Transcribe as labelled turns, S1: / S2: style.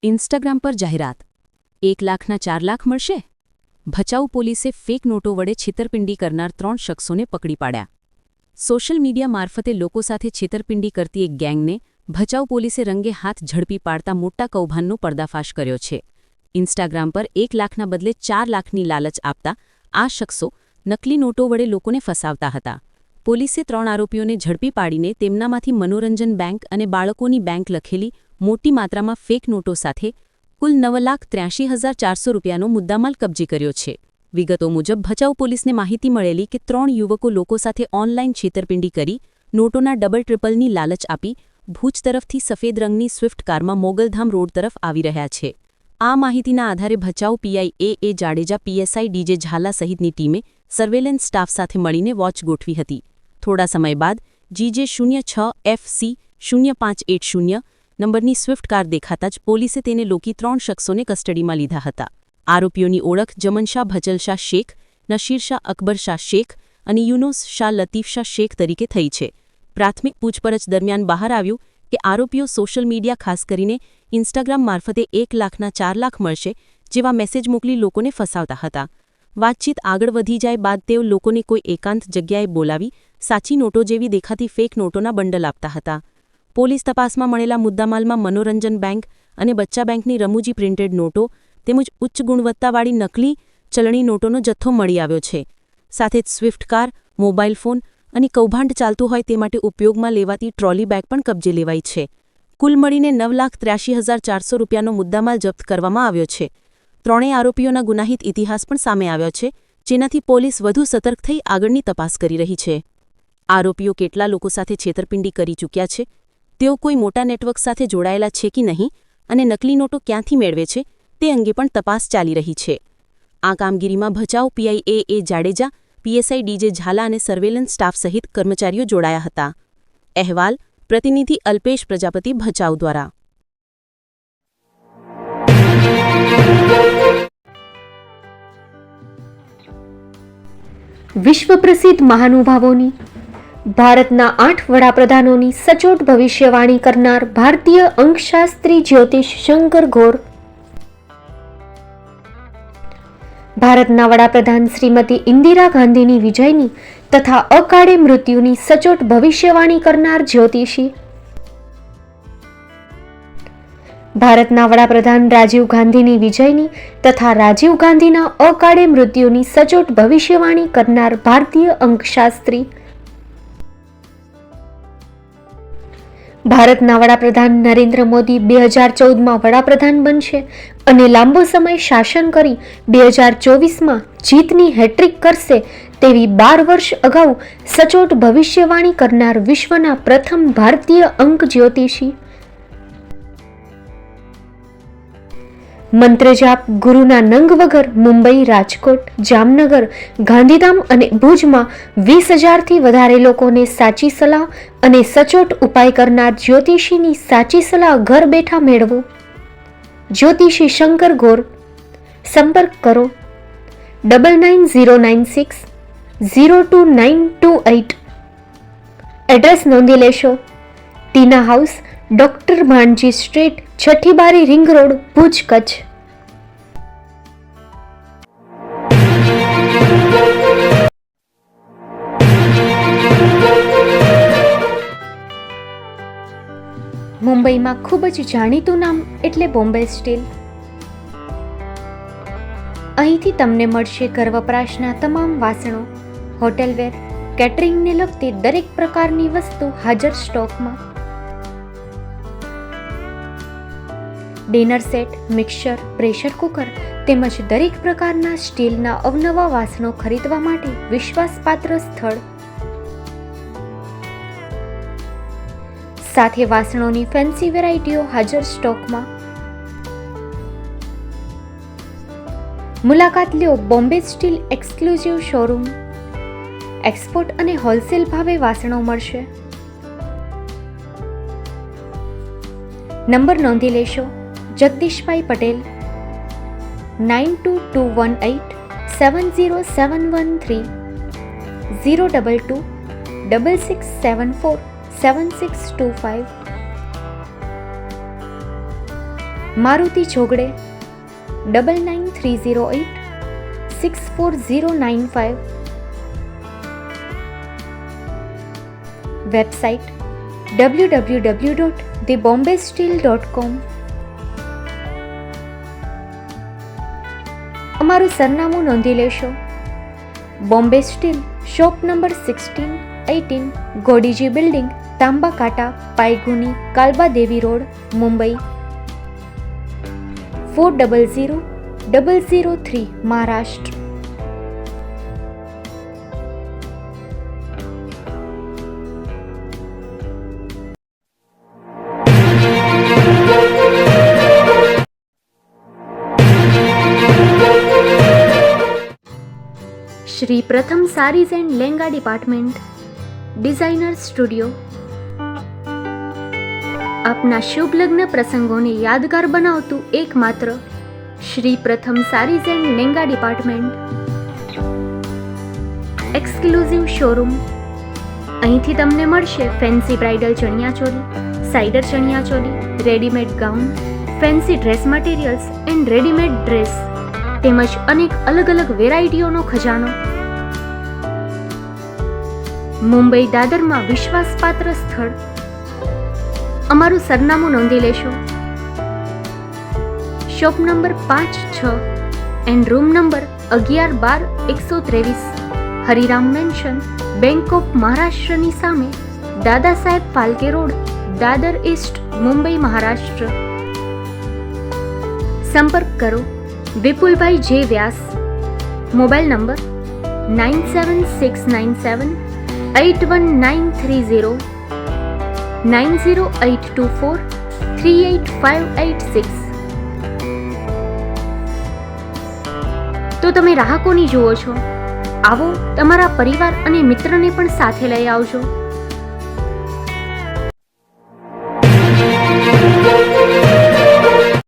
S1: Instagram પર જાહેરાત 1 લાખના 4 લાખ મળશે. ભચાઉ પોલીસે ફેક નોટો વડે છેતરપિંડી કરનાર 3 શખ્સોને પકડી પાડ્યા. સોશિયલ મીડિયા મારફતે લોકો સાથે છેતરપિંડી કરતી એક ગેંગને ભચાઉ પોલીસે રંગે હાથ ઝડપી પાડતા મોટા કૌભાંડનો પર્દાફાશ કર્યો છે. ઇન્સ્ટાગ્રામ પર 1 લાખના બદલે 4 લાખની લાલચ આપતા આ શખ્સો નકલી નોટો વડે લોકોને ફસાવતા હતા. પોલીસે 3 આરોપીઓને ઝડપી પાડીને તેમનામાંથી મનોરંજન બેંક અને બાળકોની બેંક લખેલી મોટી માત્રામાં ફેક નોટો સાથે કુલ 9,83,400 રૂપિયાનો મુદ્દામાલ કબજે કર્યો છે. વિગતો મુજબ ભચાઉ પોલીસને માહિતી મળેલી કે 3 યુવકો લોકો સાથે ઓનલાઈન છેતરપિંડી કરી નોટોના ડબલ ટ્રિપલની લાલચ આપી ભુજ તરફથી સફેદ રંગની સ્વિફ્ટ કારમાં મોગલધામ રોડ તરફ આવી રહ્યા છે. આ માહિતીના આધારે Bhachau PI A Jadeja PSI DJ Zala સહિતની ટીમે સર્વેલન્સ સ્ટાફ સાથે મળીને વોચ ગોઠવી હતી. થોડા સમય બાદ જીજે 06FC0580 નંબરની સ્વિફ્ટ કાર દેખાતા જ પોલીસે તેને લોકી 3 શખ્સોને કસ્ટડીમાં લીધા હતા. આરોપીઓની ઓળખ જમનશાહ ભચલશાહ શેખ, નશીરશાહ અકબરશાહ શેખ અને યુનુસ શાહ લતીફશાહ શેખ તરીકે થઈ છે. પ્રાથમિક પૂછપરછ દરમિયાન બહાર આવ્યું કે આરોપીઓ સોશિયલ મીડિયા ખાસ કરીને ઇન્સ્ટાગ્રામ મારફતે 1 લાખના 4 લાખ મળશે જેવા મેસેજ મોકલી લોકોને ફસાવતા હતા. વાતચીત આગળ વધી જાય બાદ તેઓ લોકોને કોઈ એકાંત જગ્યાએ બોલાવી સાચી નોટો જેવી દેખાતી ફેક નોટોના બંડલ આપતા હતા. પોલીસ તપાસમાં મળેલા મુદ્દામાલમાં મનોરંજન બેંક અને બચ્ચા બેંકની રમૂજી પ્રિન્ટેડ નોટો તેમજ ઉચ્ચ ગુણવત્તાવાળી નકલી ચલણી નોટોનો જથ્થો મળી આવ્યો છે. સાથે જ સ્વિફ્ટ કાર, મોબાઈલ ફોન અને કૌભાંડ ચાલતું હોય તે માટે ઉપયોગમાં લેવાતી ટ્રોલી બેગ પણ કબજે લેવાઈ છે. કુલ મળીને 9,83,400 રૂપિયાનો મુદ્દામાલ જપ્ત કરવામાં આવ્યો છે. ત્રણેય આરોપીઓના ગુનાહિત ઇતિહાસ પણ સામે આવ્યો છે, જેનાથી પોલીસ વધુ સતર્ક થઈ આગળની તપાસ કરી રહી છે. આરોપીઓ કેટલા લોકો સાથે છેતરપિંડી કરી ચૂક્યા છે, તેઓ કોઈ મોટા નેટવર્ક સાથે જોડાયેલા છે કે નહીં અને નકલી નોટો ક્યાંથી મેળવે છે તે અંગે પણ તપાસ ચાલી રહી છે. આ કામગીરીમાં Bhachau PI A Jadeja, PSI DJ Zala અને સર્વેલન્સ સ્ટાફ સહિત કર્મચારીઓ જોડાયા હતા. અહેવાલ પ્રતિનિધિ અલ્પેશ પ્રજાપતિ, ભચાઉ દ્વારા.
S2: વિશ્વ પ્રસિદ્ધ મહાનુભાવોની, ભારતના 8 વડાપ્રધાનોની સચોટ ભવિષ્યવાણી કરનાર ભારતીય અંકશાસ્ત્રી જ્યોતિષ શંકર ઘોર, ભારતના વડાપ્રધાન શ્રીમતી ઇન્દિરા ગાંધીની વિજયની તથા અકાળે મૃત્યુની સચોટ ભવિષ્યવાણી કરનાર જ્યોતિષી, ભારતના વડાપ્રધાન રાજીવ ગાંધીની વિજયની તથા રાજીવ ગાંધીના અકાળે મૃત્યુની સચોટ ભવિષ્યવાણી કરનાર ભારતીય અંકશાસ્ત્રી, ભારતના વડાપ્રધાન નરેન્દ્ર મોદી 2014માં વડાપ્રધાન બનશે અને લાંબો સમય શાસન કરી 2024માં જીતની હેટ્રિક કરશે તેવી 12 વર્ષ અગાઉ સચોટ ભવિષ્યવાણી કરનાર વિશ્વના પ્રથમ ભારતીય અંક જ્યોતિષી, મંત્રજાપ ગુરુના નંગ વગર મુંબઈ, રાજકોટ, જામનગર, ગાંધીધામ અને ભુજમાં 20,000થી વધારે લોકોને સાચી સલાહ અને સચોટ ઉપાય કરનાર જ્યોતિષીની સાચી સલાહ ઘર બેઠા મેળવો. જ્યોતિષી શંકર ઘોર. સંપર્ક કરો 9909602928. એડ્રેસ નોંધી લેશો. ટીના હાઉસ, ડોક્ટર ભાણજી સ્ટ્રીટ, છઠ્ઠી બારી, રિંગ રોડ, ભુજ, કચ્છ. મુંબઈમાં ખૂબ જ જાણીતું નામ એટલે બોમ્બે સ્ટીલ. અહીંથી તમને મળશે ઘર વપરાશના તમામ વાસણો, હોટેલવેર, કેટરિંગને લગતી દરેક પ્રકારની વસ્તુ હાજર સ્ટોકમાં. Dinner set, mixer, pressure cooker તેમજ દરેક પ્રકારના સ્ટીલના અવનવા વાસણો ખરીદવા માટે વિશ્વાસપાત્ર સ્થળ. સાથે વાસણોની ફેન્સી વેરાયટીઓ હાજર સ્ટોકમાં. મુલાકાત લ્યો Bombay steel exclusive showroom. Export અને હોલસેલ ભાવે વાસણો મળશે. નંબર નોંધી લેશો. જગદીશભાઈ પટેલ 9221870713 02266747625. Maruti Chogade 9930864095, website www.thebombasteel.com. અમારું સરનામું નોંધી લેશો. Bombay steel, shop number 16-18, Godiji building, Tamba Kanta, Pydhonie, Kalbadevi road, Mumbai 400003, Maharashtra. Shri Pratham saris and lehenga department, designer studio. આપના શુભ લગ્ન પ્રસંગોને યાદગાર બનાવતું એકમાત્ર Shri Pratham saris and lehenga department. Exclusive showroom. અહીંથી તમને મળશે fancy bridal chaniya choli, cider chaniya choli, readymade gown, fancy dress materials and readymade dress તેમજ અનેક અલગ અલગ વેરાયટીઓનો ખજાનો. મુંબઈ દાદરમાં વિશ્વાસપાત્ર સ્થળ. અમારું સરનામું નોંધી લેશો. Shop number 5-6 and room number 11-12-123, Hariram mansion, bank of મહારાષ્ટ્રની સામે, દાદા સાહેબ ફાલ્કે રોડ, દાદર ઈસ્ટ, મુંબઈ, મહારાષ્ટ્ર. સંપર્ક કરો વિપુલભાઈ જે વ્યાસ. Mobile number 9769781930, 9082438586. તો તમે રાહ કોની જુઓ છો? આવો, તમારા પરિવાર અને મિત્રને પણ સાથે લઈ આવજો.